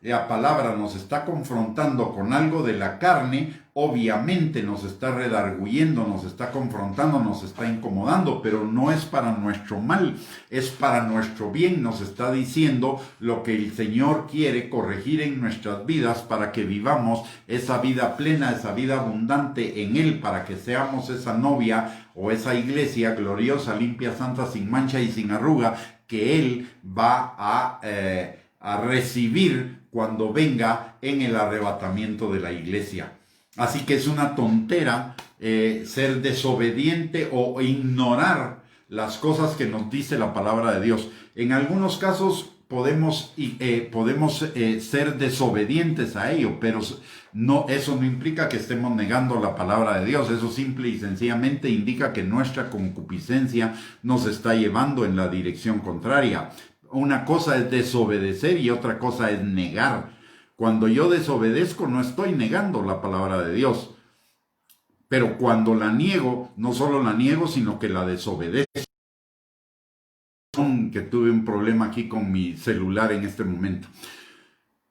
la palabra nos está confrontando con algo de la carne, obviamente nos está redarguyendo, nos está confrontando, nos está incomodando, pero no es para nuestro mal, es para nuestro bien. Nos está diciendo lo que el Señor quiere corregir en nuestras vidas para que vivamos esa vida plena, esa vida abundante en Él, para que seamos esa novia o esa iglesia gloriosa, limpia, santa, sin mancha y sin arruga, que Él va a recibir cuando venga en el arrebatamiento de la iglesia. Así que es una tontera ser desobediente o ignorar las cosas que nos dice la palabra de Dios. En algunos casos podemos ser desobedientes a ello, pero eso no implica que estemos negando la palabra de Dios. Eso simple y sencillamente indica que nuestra concupiscencia nos está llevando en la dirección contraria. Una cosa es desobedecer y otra cosa es negar. Cuando yo desobedezco no estoy negando la palabra de Dios. Pero cuando la niego, no solo la niego, sino que la desobedezco. Que tuve un problema aquí con mi celular en este momento.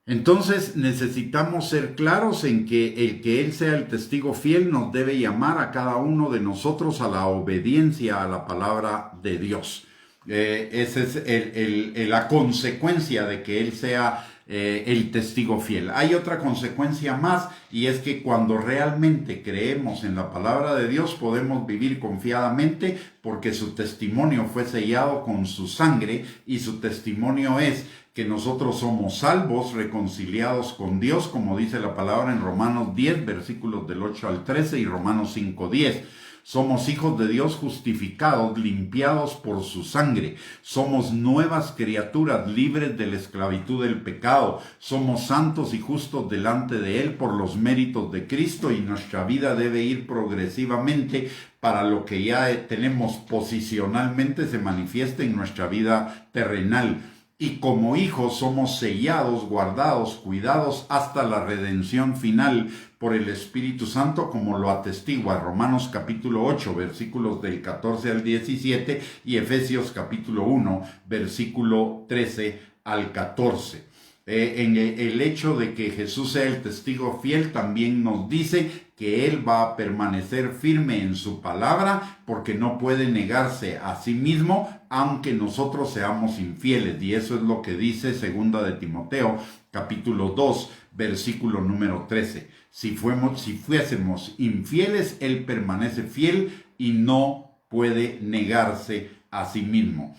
Entonces necesitamos ser claros en que el que Él sea el testigo fiel nos debe llamar a cada uno de nosotros a la obediencia a la palabra de Dios. Esa es la consecuencia de que Él sea el testigo fiel. Hay otra consecuencia más, y es que cuando realmente creemos en la palabra de Dios podemos vivir confiadamente, porque su testimonio fue sellado con su sangre, y su testimonio es que nosotros somos salvos, reconciliados con Dios, como dice la palabra en Romanos 10, versículos del 8 al 13 y Romanos 5, 10. Somos hijos de Dios justificados, limpiados por su sangre. Somos nuevas criaturas libres de la esclavitud del pecado. Somos santos y justos delante de Él por los méritos de Cristo, y nuestra vida debe ir progresivamente para lo que ya tenemos posicionalmente se manifieste en nuestra vida terrenal. Y como hijos somos sellados, guardados, cuidados hasta la redención final por el Espíritu Santo, como lo atestigua Romanos capítulo 8, versículos del 14 al 17 y Efesios capítulo 1, versículo 13 al 14. En el hecho de que Jesús sea el testigo fiel también nos dice que Él va a permanecer firme en su palabra, porque no puede negarse a sí mismo aunque nosotros seamos infieles. Y eso es lo que dice segunda de Timoteo capítulo 2 versículo número 13. Si fuésemos infieles, Él permanece fiel y no puede negarse a sí mismo.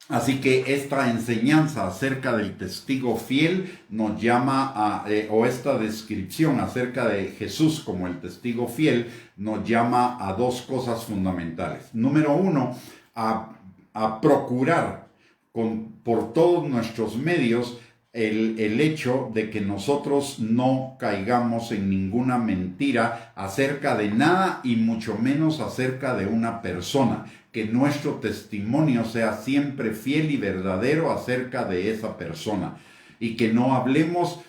Así que esta enseñanza acerca del testigo fiel nos llama o esta descripción acerca de Jesús como el testigo fiel nos llama a dos cosas fundamentales. Número uno, a procurar por todos nuestros medios el hecho de que nosotros no caigamos en ninguna mentira acerca de nada, y mucho menos acerca de una persona. Que nuestro testimonio sea siempre fiel y verdadero acerca de esa persona, y que no hablemos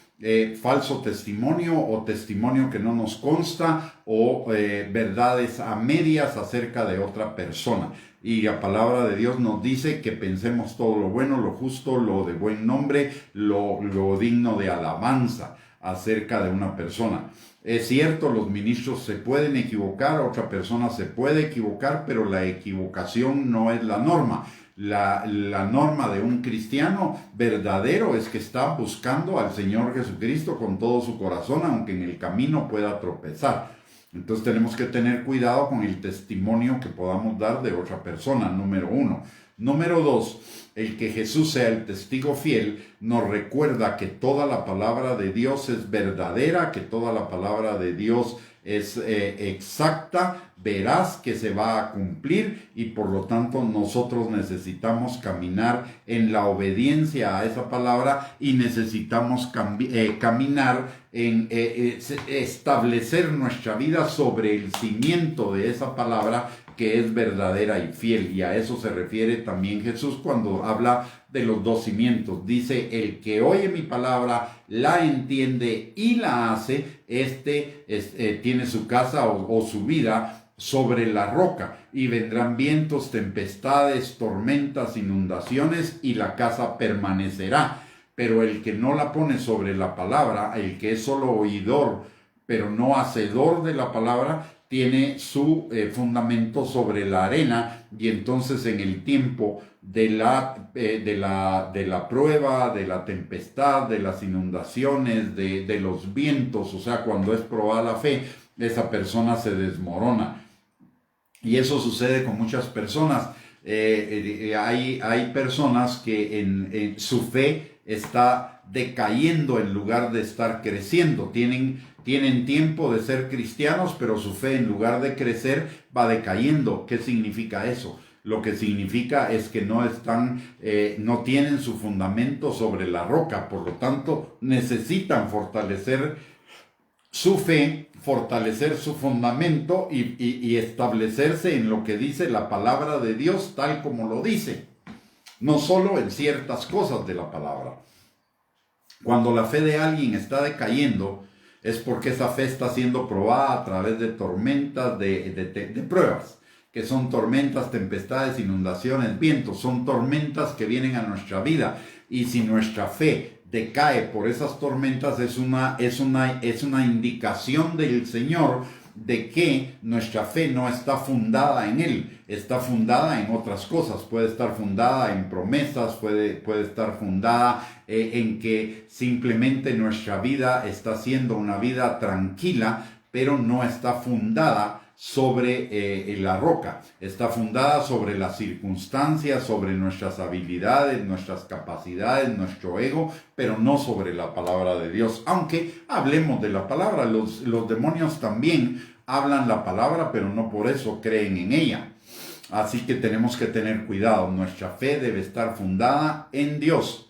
falso testimonio o testimonio que no nos consta o verdades a medias acerca de otra persona. Y la palabra de Dios nos dice que pensemos todo lo bueno, lo justo, lo de buen nombre, lo digno de alabanza acerca de una persona. Es cierto, los ministros se pueden equivocar, otra persona se puede equivocar, pero la equivocación no es la norma. La norma de un cristiano verdadero es que está buscando al Señor Jesucristo con todo su corazón, aunque en el camino pueda tropezar. Entonces tenemos que tener cuidado con el testimonio que podamos dar de otra persona, número uno. Número dos, el que Jesús sea el testigo fiel nos recuerda que toda la palabra de Dios es verdadera, que toda la palabra de Dios es exacta, veraz, que se va a cumplir, y por lo tanto nosotros necesitamos caminar en la obediencia a esa palabra y necesitamos caminar en establecer nuestra vida sobre el cimiento de esa palabra que es verdadera y fiel. Y a eso se refiere también Jesús cuando habla de los dos cimientos. Dice, el que oye mi palabra, la entiende y la hace, tiene su casa o su vida sobre la roca, y vendrán vientos, tempestades, tormentas, inundaciones, y la casa permanecerá. Pero el que no la pone sobre la palabra, el que es solo oidor, pero no hacedor de la palabra, tiene su fundamento sobre la arena, y entonces en el tiempo de la prueba, de la tempestad, de las inundaciones, de los vientos, o sea, cuando es probada la fe, esa persona se desmorona. Y eso sucede con muchas personas. Hay personas que en su fe está decayendo en lugar de estar creciendo. Tienen tiempo de ser cristianos, pero su fe en lugar de crecer va decayendo. ¿Qué significa eso? Lo que significa es que no tienen su fundamento sobre la roca, por lo tanto necesitan fortalecer su fe, fortalecer su fundamento y establecerse en lo que dice la palabra de Dios tal como lo dice, no solo en ciertas cosas de la palabra. Cuando la fe de alguien está decayendo, es porque esa fe está siendo probada a través de tormentas, de pruebas, que son tormentas, tempestades, inundaciones, vientos, son tormentas que vienen a nuestra vida, y si nuestra fe decae por esas tormentas, es una indicación del Señor de que nuestra fe no está fundada en Él, está fundada en otras cosas. Puede estar fundada en promesas, puede estar fundada en que simplemente nuestra vida está siendo una vida tranquila, pero no está fundada sobre la roca, está fundada sobre las circunstancias, sobre nuestras habilidades, nuestras capacidades, nuestro ego, pero no sobre la palabra de Dios. Aunque hablemos de la palabra, los demonios también hablan la palabra, pero no por eso creen en ella. Así que tenemos que tener cuidado. Nuestra fe debe estar fundada en Dios.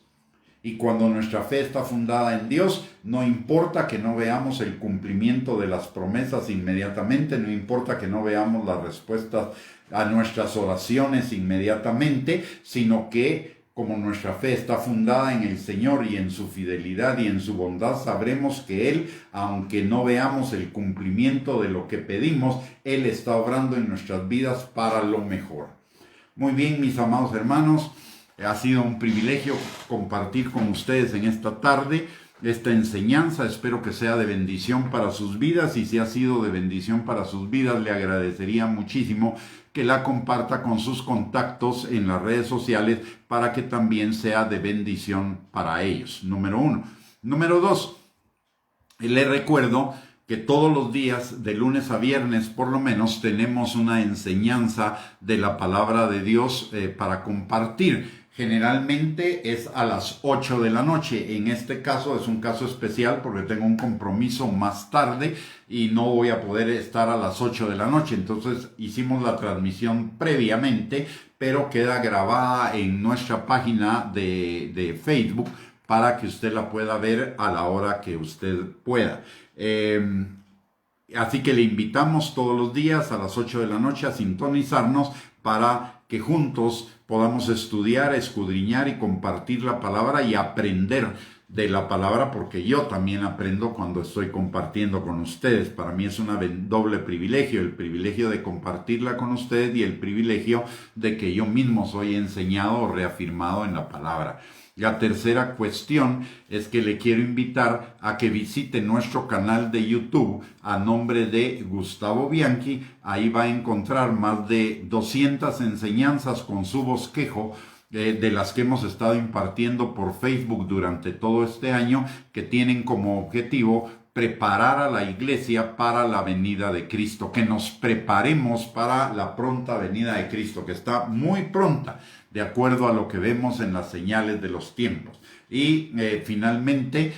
Y cuando nuestra fe está fundada en Dios, no importa que no veamos el cumplimiento de las promesas inmediatamente, no importa que no veamos las respuestas a nuestras oraciones inmediatamente, sino que como nuestra fe está fundada en el Señor y en su fidelidad y en su bondad, sabremos que Él, aunque no veamos el cumplimiento de lo que pedimos, Él está obrando en nuestras vidas para lo mejor. Muy bien, mis amados hermanos. Ha sido un privilegio compartir con ustedes en esta tarde esta enseñanza. Espero que sea de bendición para sus vidas, y si ha sido de bendición para sus vidas, le agradecería muchísimo que la comparta con sus contactos en las redes sociales para que también sea de bendición para ellos. Número 1. Número 2, le recuerdo que todos los días, de lunes a viernes por lo menos, tenemos una enseñanza de la palabra de Dios para compartir. Generalmente es a las 8 de la noche. En este caso es un caso especial porque tengo un compromiso más tarde y no voy a poder estar a las 8 de la noche. Entonces hicimos la transmisión previamente, pero queda grabada en nuestra página de Facebook para que usted la pueda ver a la hora que usted pueda. Así que le invitamos todos los días a las 8 de la noche a sintonizarnos para que juntos podamos estudiar, escudriñar y compartir la palabra y aprender de la palabra, porque yo también aprendo cuando estoy compartiendo con ustedes. Para mí es un doble privilegio, el privilegio de compartirla con ustedes y el privilegio de que yo mismo soy enseñado o reafirmado en la palabra. La tercera cuestión es que le quiero invitar a que visite nuestro canal de YouTube a nombre de Gustavo Bianchi. Ahí va a encontrar más de 200 enseñanzas con su bosquejo de las que hemos estado impartiendo por Facebook durante todo este año, que tienen como objetivo preparar a la iglesia para la venida de Cristo, que nos preparemos para la pronta venida de Cristo, que está muy pronta, de acuerdo a lo que vemos en las señales de los tiempos. Y finalmente,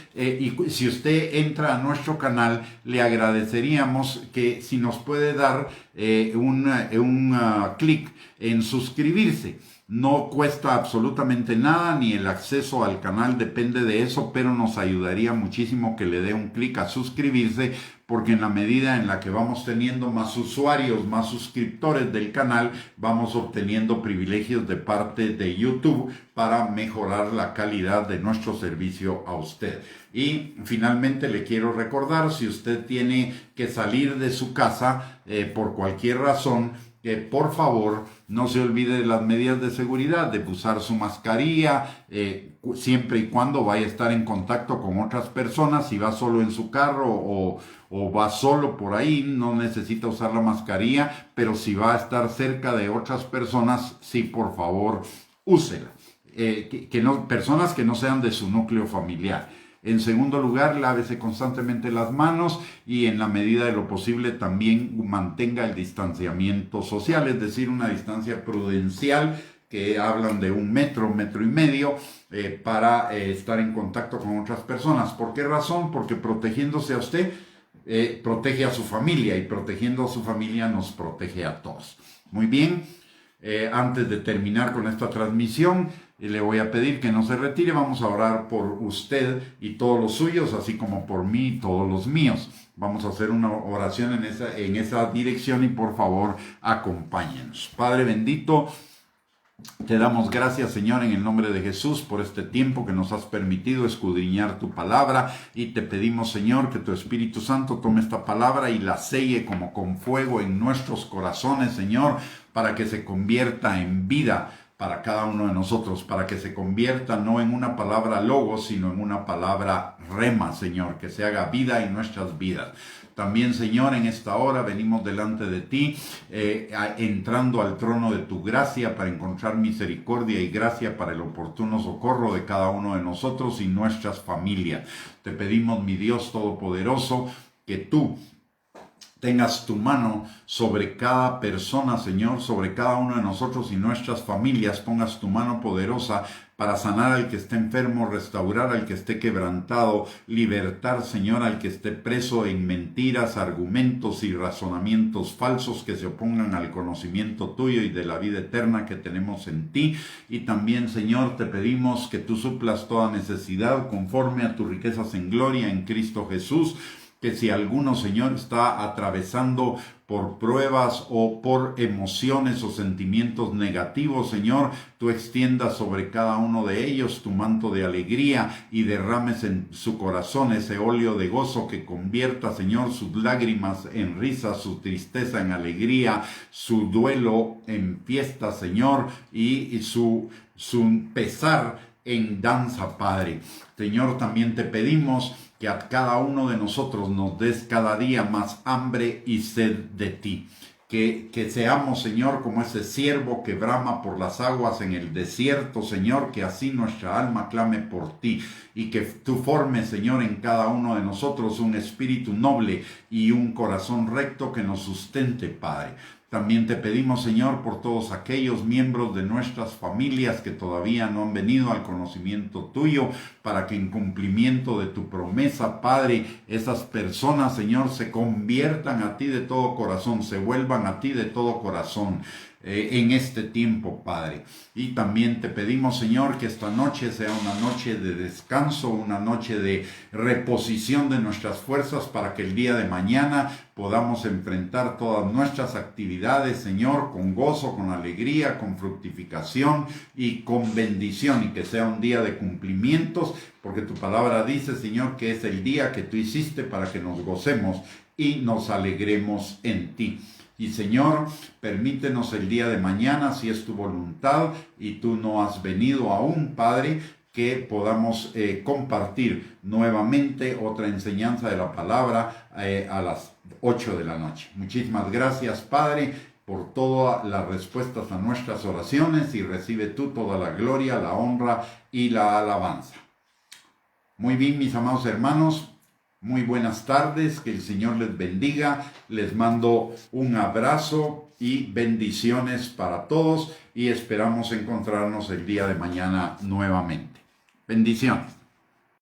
si usted entra a nuestro canal, le agradeceríamos que si nos puede dar un clic en suscribirse. No cuesta absolutamente nada, ni el acceso al canal depende de eso, pero nos ayudaría muchísimo que le dé un clic a suscribirse, porque en la medida en la que vamos teniendo más usuarios, más suscriptores del canal, vamos obteniendo privilegios de parte de YouTube para mejorar la calidad de nuestro servicio a usted. Y finalmente le quiero recordar, si usted tiene que salir de su casa por cualquier razón, que por favor no se olvide de las medidas de seguridad, de usar su mascarilla, siempre y cuando vaya a estar en contacto con otras personas. Si va solo en su carro o va solo por ahí, no necesita usar la mascarilla, pero si va a estar cerca de otras personas, sí, por favor, úsela. Personas que no sean de su núcleo familiar. En segundo lugar, lávese constantemente las manos y en la medida de lo posible también mantenga el distanciamiento social, es decir, una distancia prudencial, que hablan de 1 metro, 1,5 metros, para estar en contacto con otras personas. ¿Por qué razón? Porque protegiéndose a usted, protege a su familia, y protegiendo a su familia nos protege a todos. Muy bien, antes de terminar con esta transmisión, le voy a pedir que no se retire. Vamos a orar por usted y todos los suyos, así como por mí y todos los míos. Vamos a hacer una oración en esa dirección y por favor acompáñenos. Padre bendito, te damos gracias, Señor, en el nombre de Jesús, por este tiempo que nos has permitido escudriñar tu palabra, y te pedimos, Señor, que tu Espíritu Santo tome esta palabra y la selle como con fuego en nuestros corazones, Señor, para que se convierta en vida para cada uno de nosotros, para que se convierta no en una palabra logos, sino en una palabra rema, Señor, que se haga vida en nuestras vidas. También, Señor, en esta hora venimos delante de ti, entrando al trono de tu gracia para encontrar misericordia y gracia para el oportuno socorro de cada uno de nosotros y nuestras familias. Te pedimos, mi Dios Todopoderoso, que tú tengas tu mano sobre cada persona, Señor, sobre cada uno de nosotros y nuestras familias. Pongas tu mano poderosa para sanar al que esté enfermo, restaurar al que esté quebrantado, libertar, Señor, al que esté preso en mentiras, argumentos y razonamientos falsos que se opongan al conocimiento tuyo y de la vida eterna que tenemos en ti. Y también, Señor, te pedimos que tú suplas toda necesidad conforme a tus riquezas en gloria en Cristo Jesús. Que si alguno, Señor, está atravesando por pruebas o por emociones o sentimientos negativos, Señor, tú extiendas sobre cada uno de ellos tu manto de alegría y derrames en su corazón ese óleo de gozo que convierta, Señor, sus lágrimas en risas, su tristeza en alegría, su duelo en fiesta, Señor, y su pesar en danza, Padre. Señor, también te pedimos que a cada uno de nosotros nos des cada día más hambre y sed de ti. Que seamos, Señor, como ese ciervo que brama por las aguas en el desierto, Señor, que así nuestra alma clame por ti. Y que tú formes, Señor, en cada uno de nosotros un espíritu noble y un corazón recto que nos sustente, Padre. También te pedimos, Señor, por todos aquellos miembros de nuestras familias que todavía no han venido al conocimiento tuyo, para que en cumplimiento de tu promesa, Padre, esas personas, Señor, se conviertan a ti de todo corazón, se vuelvan a ti de todo corazón en este tiempo, Padre. Y también te pedimos, Señor, que esta noche sea una noche de descanso, una noche de reposición de nuestras fuerzas, para que el día de mañana podamos enfrentar todas nuestras actividades, Señor, con gozo, con alegría, con fructificación y con bendición, y que sea un día de cumplimientos, porque tu palabra dice, Señor, que es el día que tú hiciste para que nos gocemos y nos alegremos en ti. Y, Señor, permítenos el día de mañana, si es tu voluntad y tú no has venido aún, Padre, que podamos compartir nuevamente otra enseñanza de la palabra a las 8 de la noche. Muchísimas gracias, Padre, por todas las respuestas a nuestras oraciones, y recibe tú toda la gloria, la honra y la alabanza. Muy bien, mis amados hermanos, muy buenas tardes, que el Señor les bendiga. Les mando un abrazo y bendiciones para todos, y esperamos encontrarnos el día de mañana nuevamente. Bendiciones.